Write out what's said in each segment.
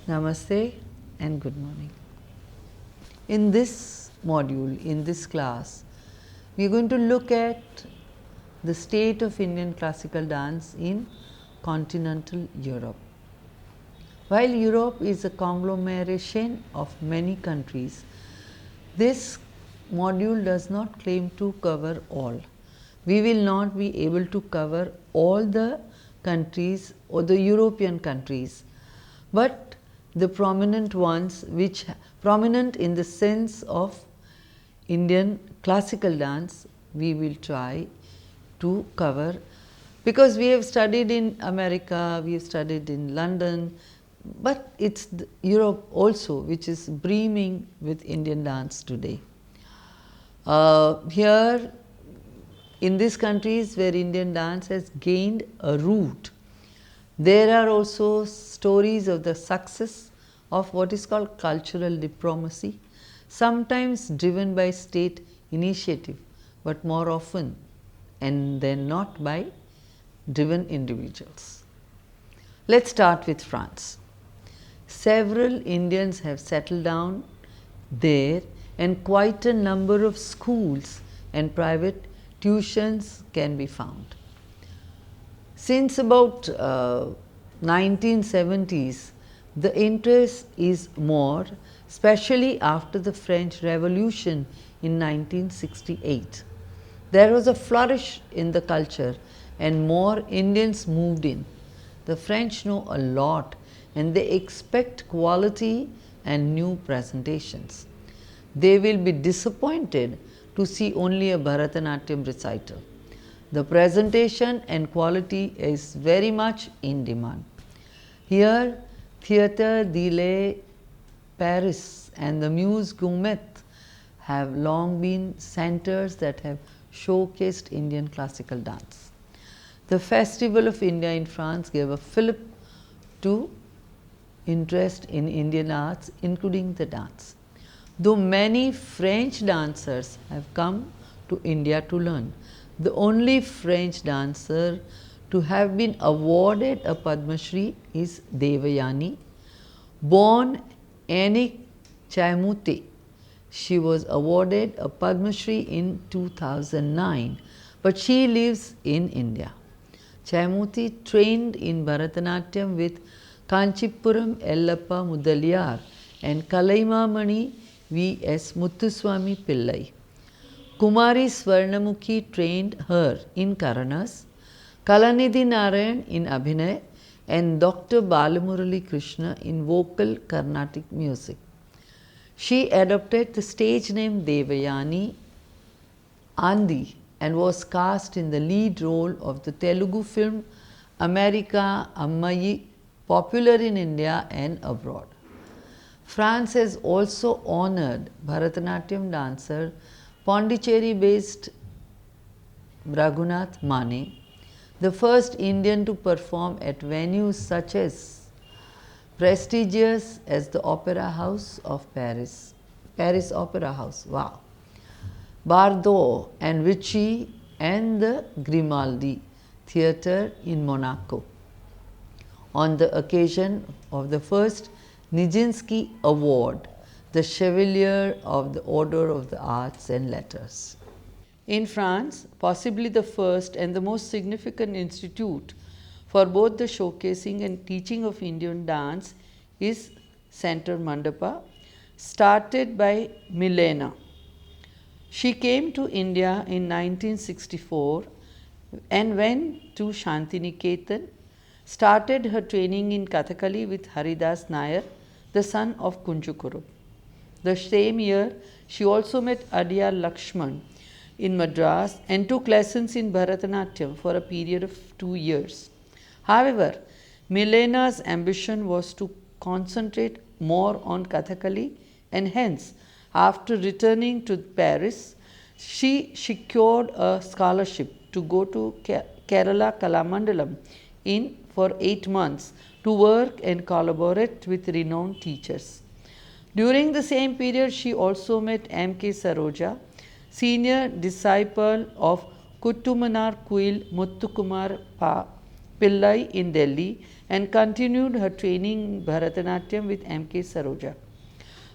Namaste and good morning. In this module, in this class, we are going to look at the state of Indian classical dance in continental Europe. While Europe is a conglomeration of many countries, this module does not claim to cover all. We will not be able to cover all the countries or the European countries, but the prominent ones, which prominent in the sense of Indian classical dance, we will try to cover, because we have studied in America, we have studied in London, but it's Europe also which is brimming with Indian dance today. Here in these countries where Indian dance has gained a root, there are also stories of the success of what is called cultural diplomacy, sometimes driven by state initiative, but more often and then not by driven individuals. Let's start with France. Several Indians have settled down there, and quite a number of schools and private tuitions can be found. Since about 1970s, the interest is more, especially after the French Revolution in 1968. There was a flourish in the culture and more Indians moved in. The French know a lot and they expect quality and new presentations. They will be disappointed to see only a Bharatanatyam recital. The presentation and quality is very much in demand. Here, Theatre de Paris and the Muse Gourmet have long been centers that have showcased Indian classical dance. The Festival of India in France gave a fillip to interest in Indian arts, including the dance. Though many French dancers have come to India to learn, the only French dancer to have been awarded a Padma Shri is Devayani, born Annick Chaimute. She was awarded a Padma Shri in 2009, but she lives in India. Chaimute trained in Bharatanatyam with Kanchipuram Ellappa Mudaliyar and Kalaimamani V.S. Muthuswami Pillai. Kumari Swarnamukhi trained her in Karanas, Kalanidhi Narayan in Abhinay, and Dr. Balamurali Krishna in vocal Carnatic music. She adopted the stage name Devayani Andi and was cast in the lead role of the Telugu film America Ammayi, popular in India and abroad. France has also honored Bharatanatyam dancer Pondicherry-based Raghunath Mane, the first Indian to perform at venues such as prestigious as the Opera House of Paris, Paris Opera House, wow, Bardot and Vichy, and the Grimaldi Theatre in Monaco, on the occasion of the first Nijinsky Award, the Chevalier of the Order of the Arts and Letters. In France, possibly the first and the most significant institute for both the showcasing and teaching of Indian dance is Center Mandapa, started by Milena. She came to India in 1964 and went to Shantiniketan, started her training in Kathakali with Haridas Nair, the son of Kunjukuru. The same year, she also met Adyar Lakshman in Madras and took lessons in Bharatanatyam for a period of 2 years. However, Milena's ambition was to concentrate more on Kathakali, and hence, after returning to Paris, she secured a scholarship to go to Kerala Kalamandalam for 8 months to work and collaborate with renowned teachers. During the same period, she also met M.K. Saroja, senior disciple of Kuttumanar Kuil Muthukumar Pa, Pillai in Delhi and continued her training in Bharatanatyam with M.K. Saroja.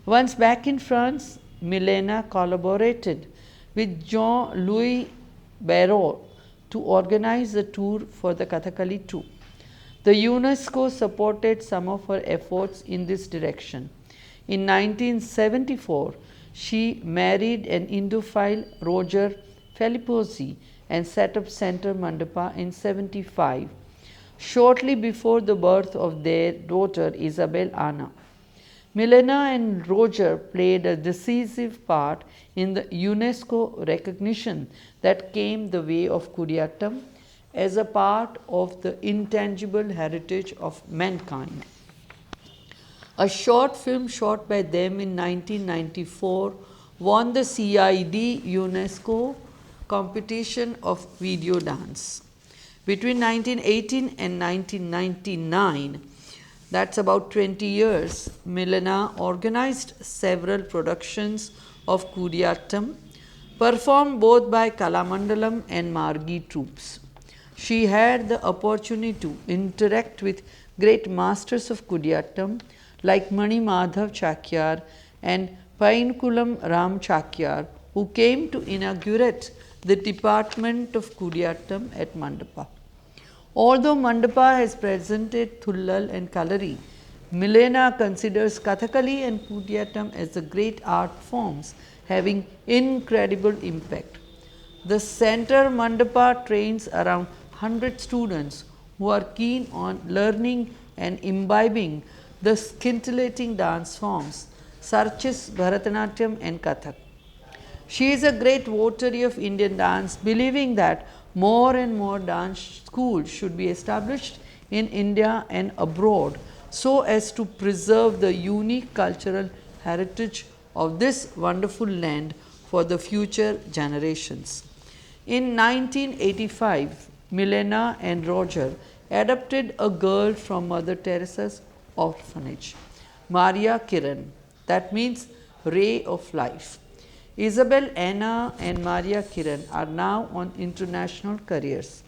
Once back in France, Milena collaborated with Jean-Louis Barrault to organize a tour for the Kathakali too. The UNESCO supported some of her efforts in this direction. In 1974, she married an Indophile, Roger Feliposi, and set up Center Mandapa in 75, shortly before the birth of their daughter Isabel Anna. Milena and Roger played a decisive part in the UNESCO recognition that came the way of Kudiyattam as a part of the intangible heritage of mankind. A short film shot by them in 1994 won the CID UNESCO competition of video dance. Between 1918 and 1999, that's about 20 years, Milena organized several productions of Kudiyattam, performed both by Kalamandalam and Margi troupes. She had the opportunity to interact with great masters of Kudiyattam like Mani Madhav Chakyar and Painkulam Ram Chakyar, who came to inaugurate the department of Kudiyattam at Mandapa. Although Mandapa has presented Thullal and Kalari, Milena considers Kathakali and Kudiyattam as the great art forms having incredible impact. The Center Mandapa trains around 100 students who are keen on learning and imbibing the scintillating dance forms such as Bharatanatyam and Kathak. She is a great votary of Indian dance, believing that more and more dance schools should be established in India and abroad so as to preserve the unique cultural heritage of this wonderful land for the future generations. In 1985, Milena and Roger adopted a girl from Mother Teresa's orphanage, Maria Kiran, that means ray of life. Isabel Anna and Maria Kiran are now on international careers.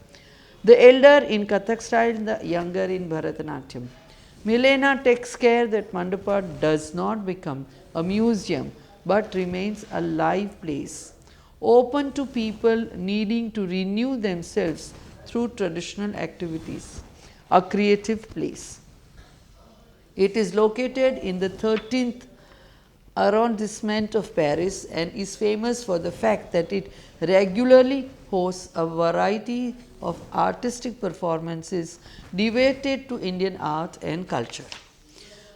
The elder in Kathak style, the younger in Bharatanatyam. Milena takes care that Mandapa does not become a museum but remains a live place, open to people needing to renew themselves through traditional activities, a creative place. It is located in the 13th arrondissement of Paris and is famous for the fact that it regularly hosts a variety of artistic performances devoted to Indian art and culture.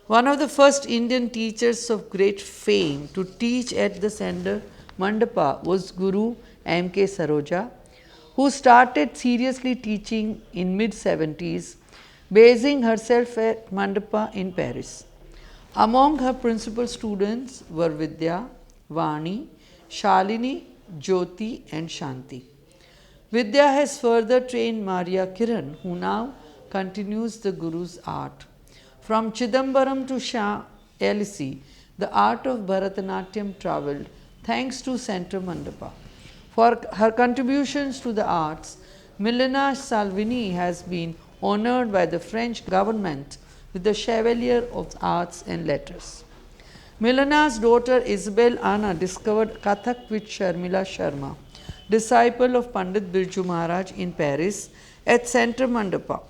One of the first Indian teachers of great fame to teach at the Center Mandapa was Guru M.K. Saroja, who started seriously teaching in mid-70s, basing herself at Mandapa in Paris. Among her principal students were Vidya, Vani, Shalini, Jyoti and Shanti. Vidya has further trained Maria Kiran, who now continues the Guru's art. From Chidambaram to Shah LC, the art of Bharatanatyam travelled thanks to Center Mandapa. For her contributions to the arts, Milena Salvini has been honoured by the French government with the Chevalier of Arts and Letters. Milena's daughter Isabel Anna discovered Kathak with Sharmila Sharma, disciple of Pandit Birju Maharaj in Paris at Center Mandapa.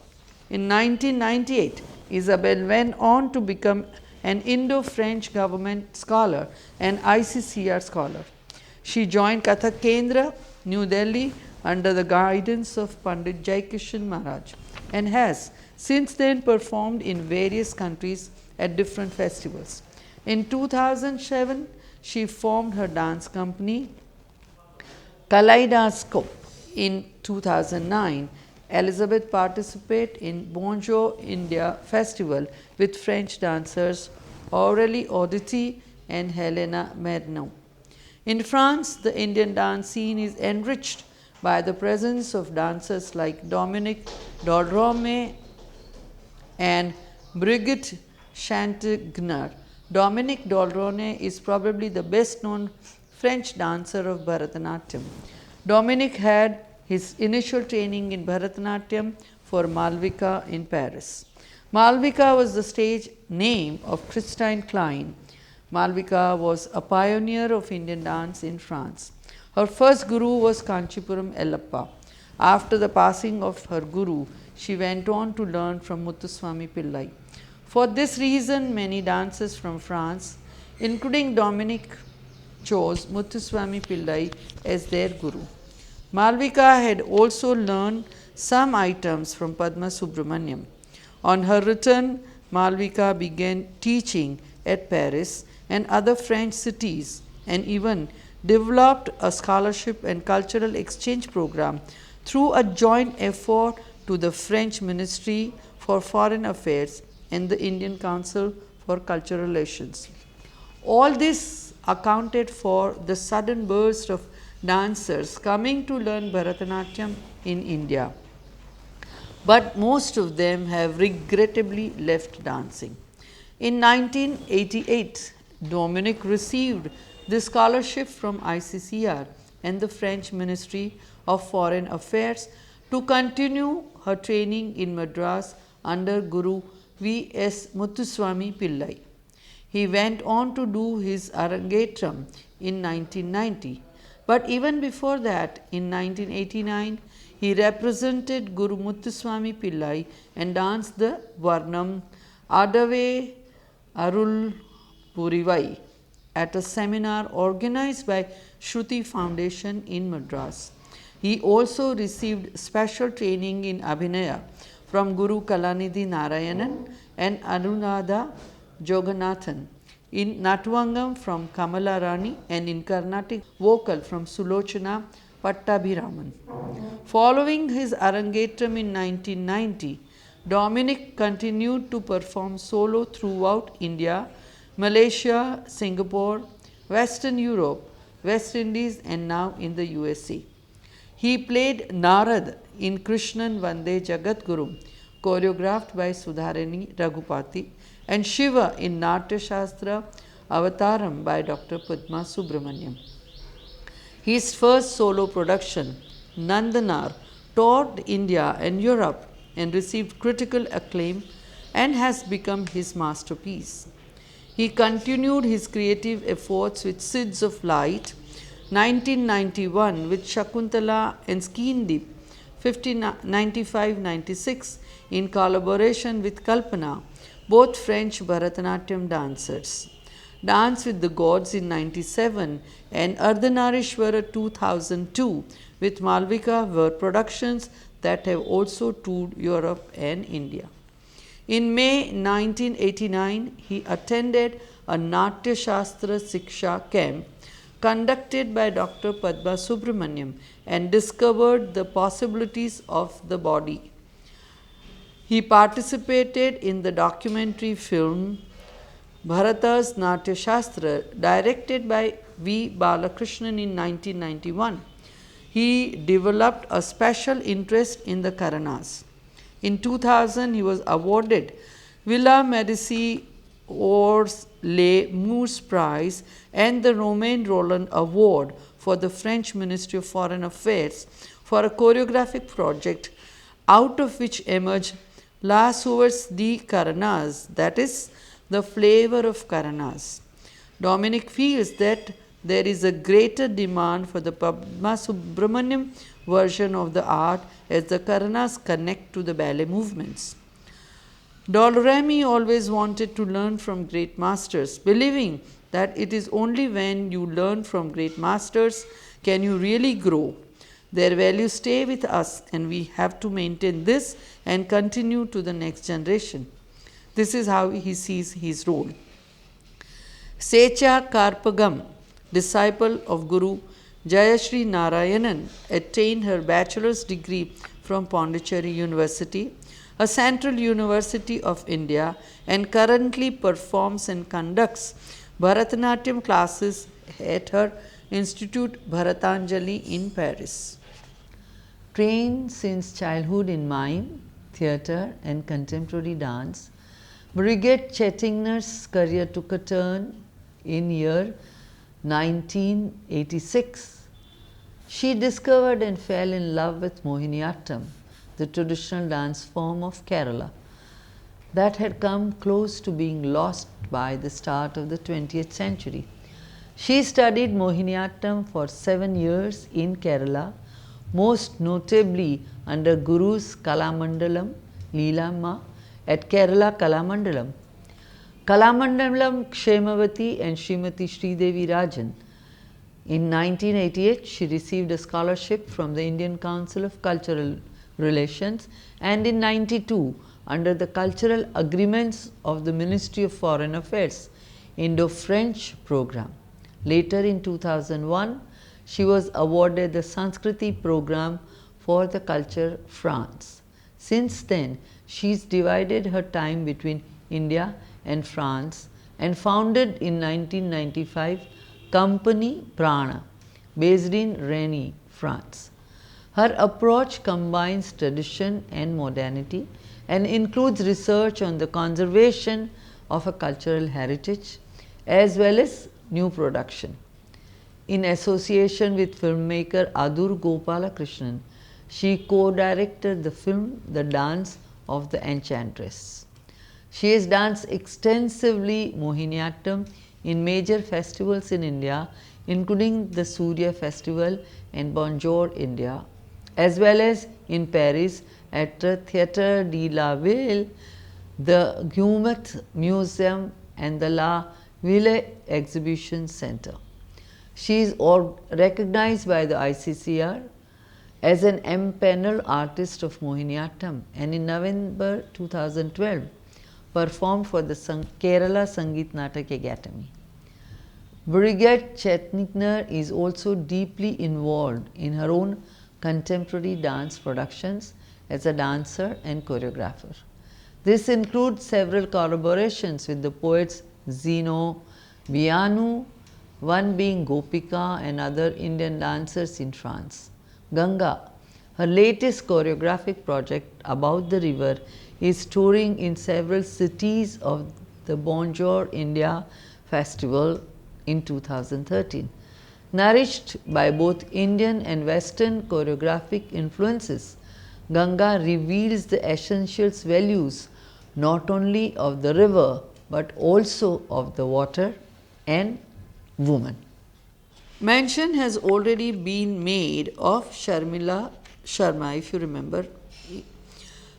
In 1998, Isabel went on to become an Indo-French government scholar and ICCR scholar. She joined Kathak Kendra, New Delhi under the guidance of Pandit Jaikishan Maharaj and has since then performed in various countries at different festivals. In 2007, she formed her dance company Kaleidoscope. In 2009, Elizabeth participated in Bonjour India Festival with French dancers Aurélie Audity and Helena Merno. In France, the Indian dance scene is enriched by the presence of dancers like Dominique Doldrome and Brigitte Chantegner. Dominique Doldrome is probably the best known French dancer of Bharatanatyam. Dominique had his initial training in Bharatanatyam for Malvika in Paris. Malvika was the stage name of Christine Klein. Malvika was a pioneer of Indian dance in France. Her first guru was Kanchipuram Ellappa. After the passing of her guru, she went on to learn from Muthuswami Pillai. For this reason, many dancers from France, including Dominic, chose Muthuswami Pillai as their guru. Malvika had also learned some items from Padma Subramaniam. On her return, Malvika began teaching at Paris and other French cities and even developed a scholarship and cultural exchange program through a joint effort to the French Ministry for Foreign Affairs and the Indian Council for Cultural Relations. All this accounted for the sudden burst of dancers coming to learn Bharatanatyam in India. But most of them have regrettably left dancing. In 1988, Dominic received the scholarship from ICCR and the French Ministry of Foreign Affairs to continue her training in Madras under Guru V. S. Muthuswami Pillai. He went on to do his Arangetram in 1990, but even before that, in 1989, he represented Guru Muthuswami Pillai and danced the Varnam Adave Arul Purivai at a seminar organized by Shruti Foundation in Madras. He also received special training in Abhinaya from Guru Kalanidhi Narayanan and Anuradha Jogannathan, in Natvangam from Kamala Rani, and in Carnatic vocal from Sulochana Pattabhiraman. Following his Arangetram in 1990, Dominic continued to perform solo throughout India, Malaysia, Singapore, Western Europe, West Indies, and now in the USA. He played Narad in Krishnan Vande Jagat Guru, choreographed by Sudharini Raghupati, and Shiva in Natya Shastra Avataram by Dr. Padma Subramaniam. His first solo production, Nandanar, toured India and Europe and received critical acclaim and has become his masterpiece. He continued his creative efforts with Seeds of Light, 1991 with Shakuntala and Skeendeep, 95-96 in collaboration with Kalpana, both French Bharatanatyam dancers. Dance with the Gods in 97 and Ardhanarishwara 2002 with Malvika were productions that have also toured Europe and India. In May 1989, he attended a Natya Shastra Siksha camp conducted by Dr. Padma Subramaniam and discovered the possibilities of the body. He participated in the documentary film Bharata's Natya Shastra, directed by V. Balakrishnan in 1991. He developed a special interest in the Karanas. In 2000, he was awarded Villa Medici Ors Les Murs Prize and the Romain Rolland Award for the French Ministry of Foreign Affairs for a choreographic project, out of which emerged La Source de Karanas, that is, the flavor of Karanas. Dominic feels that there is a greater demand for the Padma Subramaniam version of the art as the Karanas connect to the ballet movements. Dolorami always wanted to learn from great masters, believing that it is only when you learn from great masters can you really grow. Their values stay with us, and we have to maintain this and continue to the next generation. This is how he sees his role. Secha Karpagam, disciple of Guru Jayashri Narayanan, attained her bachelor's degree from Pondicherry University, a central university of India, and currently performs and conducts Bharatanatyam classes at her Institute Bharatanjali in Paris. Trained since childhood in mime, theatre, and contemporary dance, Brigitte Chettingner's career took a turn in year 1986. She discovered and fell in love with Mohiniyattam, the traditional dance form of Kerala that had come close to being lost by the start of the 20th century. She studied Mohiniyattam for 7 years in Kerala, most notably under Gurus Kalamandalam Leelamma at Kerala Kalamandalam. Kalamandalam Kshemavati and Srimati Sridevi Rajan. In 1988, she received a scholarship from the Indian Council of Cultural Relations, and in 92, under the cultural agreements of the Ministry of Foreign Affairs Indo-French program. Later in 2001, she was awarded the Sanskriti program for the culture France. Since then, she's divided her time between India and France and founded in 1995 Company Prana, based in Rennes, France. Her approach combines tradition and modernity and includes research on the conservation of a cultural heritage as well as new production. In association with filmmaker Adur Gopalakrishnan, she co-directed the film The Dance of the Enchantress. She has danced extensively Mohiniyattam in major festivals in India, including the Surya Festival and Bonjour India, as well as in Paris at the Theatre de la Ville, the Guimet Museum and the La Ville Exhibition Centre. She is recognized by the ICCR as an M-Panel Artist of Mohiniyattam, and in November 2012 performed for the Kerala Sangeet Natak Academy. Brigette Chetnikner is also deeply involved in her own contemporary dance productions as a dancer and choreographer. This includes several collaborations with the poets Zeno Vianu, one being Gopika, and other Indian dancers in France. Ganga, her latest choreographic project about the river, is touring in several cities of the Bonjour India Festival in 2013. Nourished by both Indian and Western choreographic influences, Ganga reveals the essential values not only of the river but also of the water and woman. Mention has already been made of Sharmila Sharma, if you remember,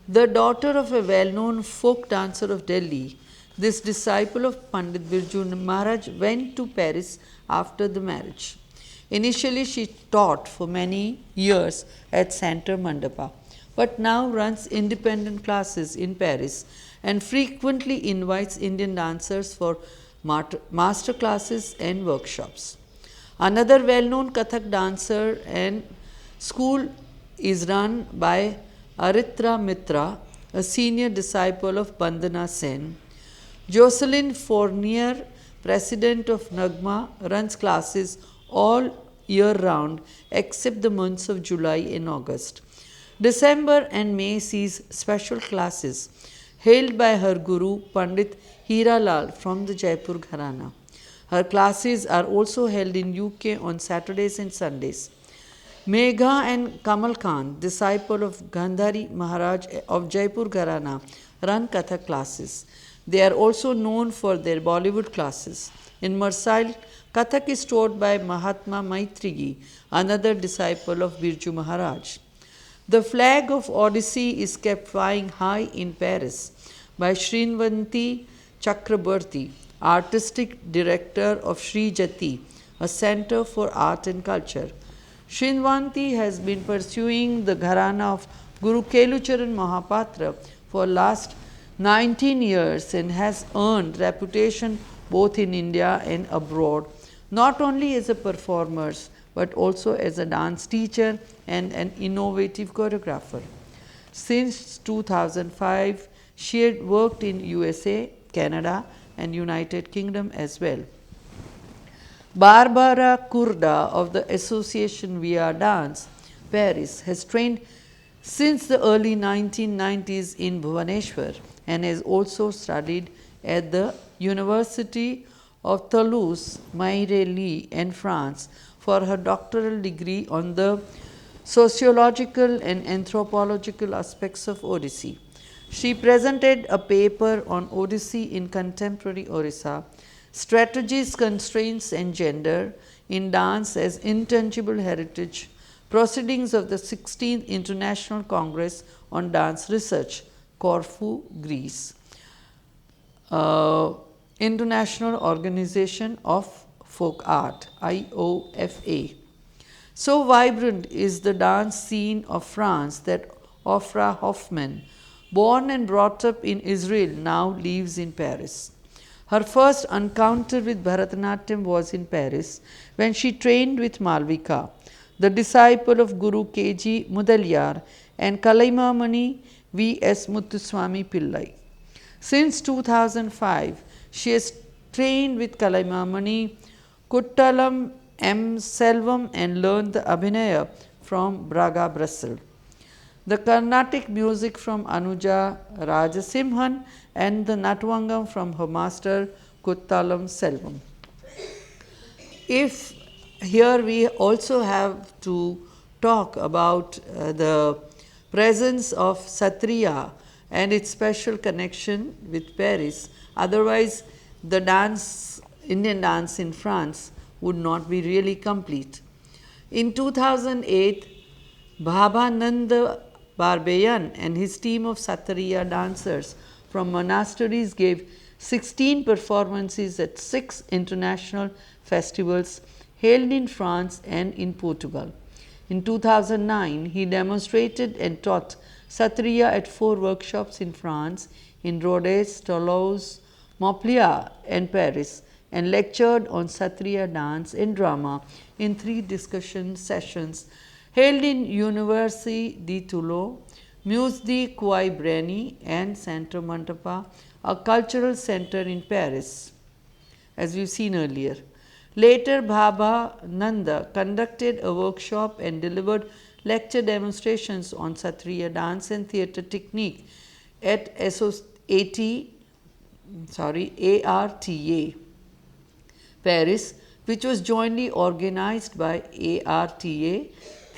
the daughter of a well-known folk dancer of Delhi. This disciple of Pandit Birju Maharaj went to Paris after the marriage. Initially, she taught for many years at Center Mandapa, but now runs independent classes in Paris and frequently invites Indian dancers for master classes and workshops. Another well-known Kathak dancer and school is run by Vidya-mitra, a senior disciple of Bandana Sen. Jocelyn Fournier, president of Nagma, runs classes all year round except the months of July and August. December and May sees special classes held by her guru Pandit Hira Lal from the Jaipur Gharana. Her classes are also held in UK on Saturdays and Sundays. Megha and Kamal Khan, disciple of Gandhari Maharaj of Jaipur Gharana, run Kathak classes. They are also known for their Bollywood classes. In Marseille, Kathak is taught by Mahatma Maitrigi, another disciple of Birju Maharaj. The flag of Odyssey is kept flying high in Paris by Srinvanti Chakrabarti, artistic director of Sri Jati, a center for art and culture. Srinvanti has been pursuing the gharana of Guru Kelucharan Mahapatra for last 19 years and has earned reputation both in India and abroad, not only as a performer but also as a dance teacher and an innovative choreographer. Since 2005, she had worked in USA, Canada and United Kingdom as well. Barbara Kurda of the Association Via Dance, Paris, has trained since the early 1990s in Bhubaneswar and has also studied at the University of Toulouse, Meirelli in France for her doctoral degree on the sociological and anthropological aspects of Odissi. She presented a paper on Odissi in contemporary Orissa, strategies, constraints, and gender in dance as intangible heritage, proceedings of the 16th International Congress on Dance Research, Corfu, Greece. International Organization of Folk Art, IOFA. So vibrant is the dance scene of France that Ofra Hoffman, born and brought up in Israel, now lives in Paris. Her first encounter with Bharatanatyam was in Paris when she trained with Malvika, the disciple of Guru K.G. Mudaliar and Kalaimamani V.S. Muthuswami Pillai. Since 2005, she has trained with Kalaimamani Kuttalam M. Selvam and learned the Abhinaya from Braga, Brussels. The Carnatic music from Anuja Rajasimhan and the Natvangam from her master Kuttalam Selvam. If here we also have to talk about the presence of Satriya and its special connection with Paris, otherwise the dance, Indian dance in France would not be really complete. In 2008, Bhabananda Barbayan and his team of Satriya dancers from monasteries gave 16 performances at 6 international festivals held in France and in Portugal. In 2009, he demonstrated and taught Satriya at 4 workshops in France, in Rhodes, Toulouse, Montpellier, and Paris, and lectured on Satriya dance and drama in 3 discussion sessions held in Université de Toulouse, Musée de Quai-Branly, and Centre Mantapa, a cultural center in Paris, as we've seen earlier. Later, Bhaba Nanda conducted a workshop and delivered lecture demonstrations on Satriya dance and theatre technique at ARTA Paris, which was jointly organized by ARTA,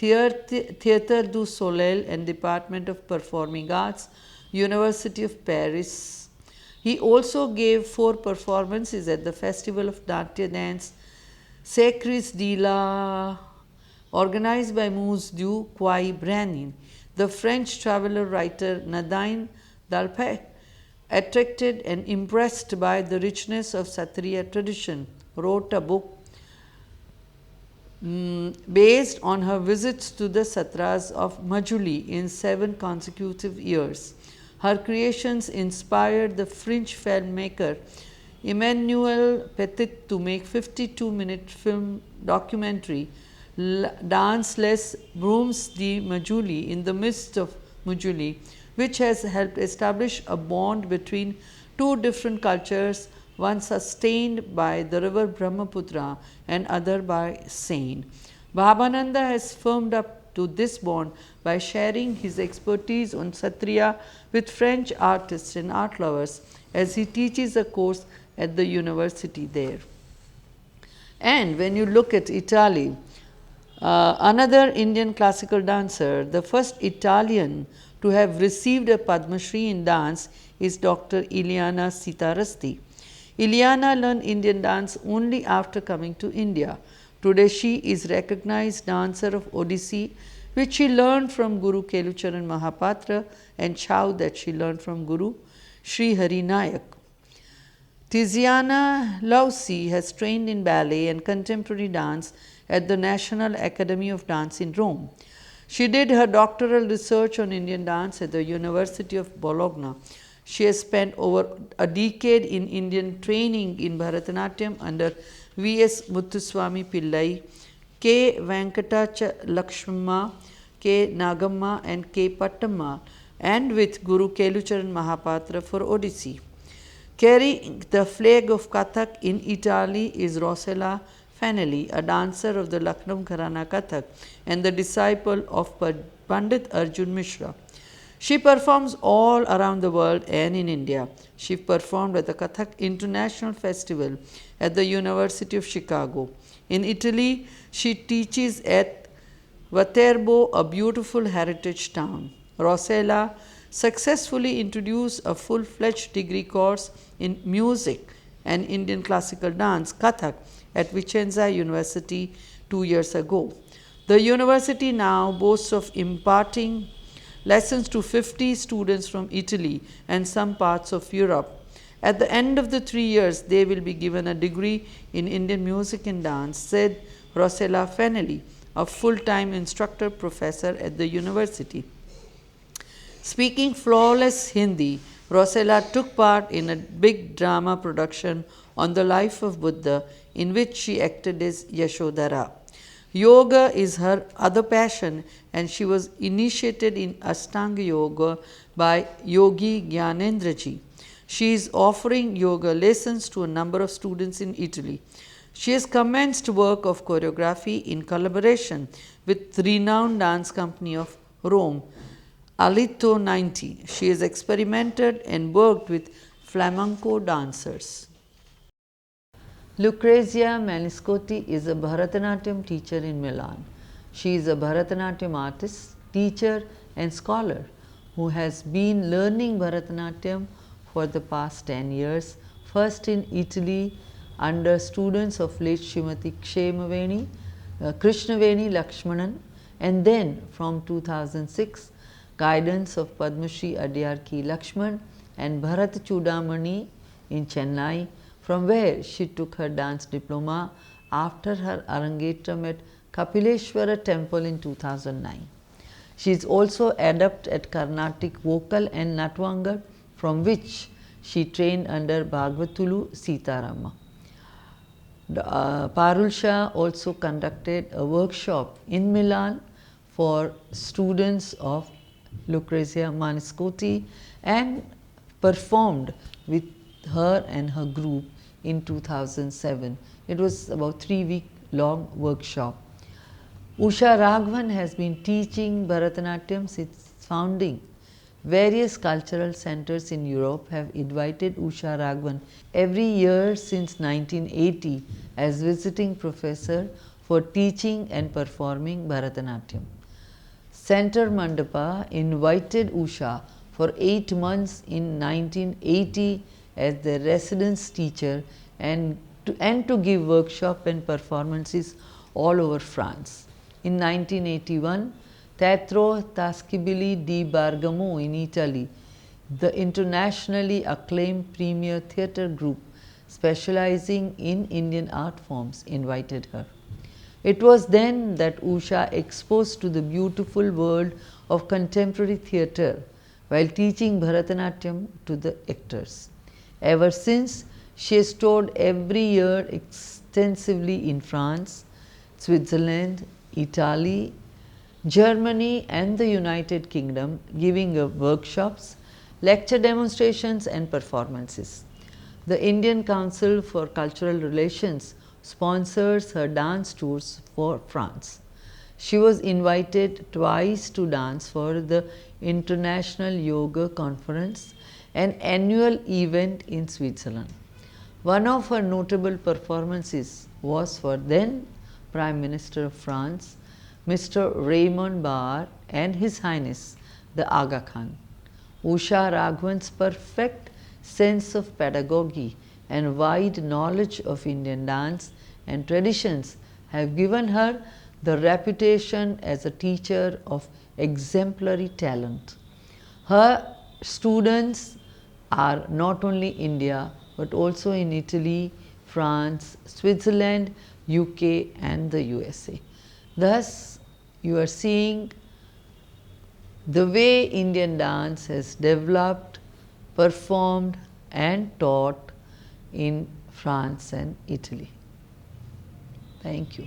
Théâtre du Soleil and Department of Performing Arts, University of Paris. He also gave 4 performances at the Festival of Natya Dance, Sacris de la, organized by Musée du Quai-Branly. The French traveler writer Nadine Dalpech, attracted and impressed by the richness of Satriya tradition, wrote a book based on her visits to the Satras of Majuli in 7 consecutive years. Her creations inspired the French filmmaker Emmanuel Petit to make 52-minute film documentary Dance Les Brooms de Majuli in the midst of Majuli, which has helped establish a bond between 2 different cultures, one sustained by the river Brahmaputra and other by Seine. Bhabananda has firmed up to this bond by sharing his expertise on Satriya with French artists and art lovers as he teaches a course at the university there. And when you look at Italy, another Indian classical dancer, the first Italian to have received a Padma Shri in dance is Dr. Ileana Sitarasti. Ileana learned Indian dance only after coming to India. Today she is recognized dancer of Odissi, which she learned from Guru Kelucharan Mahapatra, and Chow that she learned from Guru Sri Hari Nayak. Tiziana Lausi has trained in ballet and contemporary dance at the National Academy of Dance in Rome. She did her doctoral research on Indian dance at the University of Bologna. She has spent over a decade in Indian training in Bharatanatyam under V.S. Muthuswami Pillai, K. Venkatacha Lakshma, K. Nagamma, and K. Pattamma, and with Guru Kelucharan Mahapatra for Odissi. Carrying the flag of Kathak in Italy is Rosella Fanelli, a dancer of the Lucknow Gharana Kathak and the disciple of Pandit Arjun Mishra. She performs all around the world and in India. She performed at the Kathak International Festival at the University of Chicago. In Italy, she teaches at Viterbo, a beautiful heritage town. Rosella successfully introduced a full-fledged degree course in music and Indian classical dance, Kathak, at Vicenza University 2 years ago. The university now boasts of imparting lessons to 50 students from Italy and some parts of Europe. At the end of the 3 years, they will be given a degree in Indian music and dance, said Rosella Fennelly, a full-time instructor professor at the university. Speaking flawless Hindi, Rosella took part in a big drama production on the life of Buddha in which she acted as Yashodhara. Yoga is her other passion, and she was initiated in Ashtanga Yoga by Yogi Gyanendraji. She is offering yoga lessons to a number of students in Italy. She has commenced work of choreography in collaboration with renowned dance company of Rome, Alito 90. She has experimented and worked with flamenco dancers. Lucrezia Maniscotti is a Bharatanatyam teacher in Milan. She is a Bharatanatyam artist, teacher and scholar who has been learning Bharatanatyam for the past 10 years, first in Italy under students of late Srimati Krishnaveni Lakshmanan, and then from 2006 guidance of Padmashri Adyarki Lakshman and Bharat Chudamani in Chennai, from where she took her dance diploma after her Arangetram at Kapileshwara temple in 2009. She is also adept at Carnatic vocal and Natwanga, from which she trained under Bhagavatulu Sitarama. Parul Shah also conducted a workshop in Milan for students of Lucrezia Maniscotti and performed with her and her group in 2007. It was about 3-week long workshop. Usha Raghavan has been teaching Bharatanatyam since founding. Various cultural centers in Europe have invited Usha Raghavan every year since 1980 as visiting professor for teaching and performing Bharatanatyam. Center Mandapa invited Usha for 8 months in 1980 as their residence teacher and to give workshop and performances all over France. In 1981, Teatro Taschibili di Bergamo in Italy, the internationally acclaimed premier theatre group specializing in Indian art forms, invited her. It was then that Usha exposed to the beautiful world of contemporary theatre while teaching Bharatanatyam to the actors. Ever since, she has toured every year extensively in France, Switzerland, Italy, Germany and the United Kingdom, giving workshops, lecture demonstrations and performances. The Indian Council for Cultural Relations sponsors her dance tours for France. She was invited twice to dance for the International Yoga Conference, an annual event in Switzerland. One of her notable performances was for then Prime Minister of France, Mr. Raymond Barre and His Highness the Aga Khan. Usha Raghavan's perfect sense of pedagogy and wide knowledge of Indian dance and traditions have given her the reputation as a teacher of exemplary talent. Her students are not only India but also in Italy, France, Switzerland, UK and the USA. Thus, you are seeing the way Indian dance has developed, performed and taught in France and Italy. Thank you.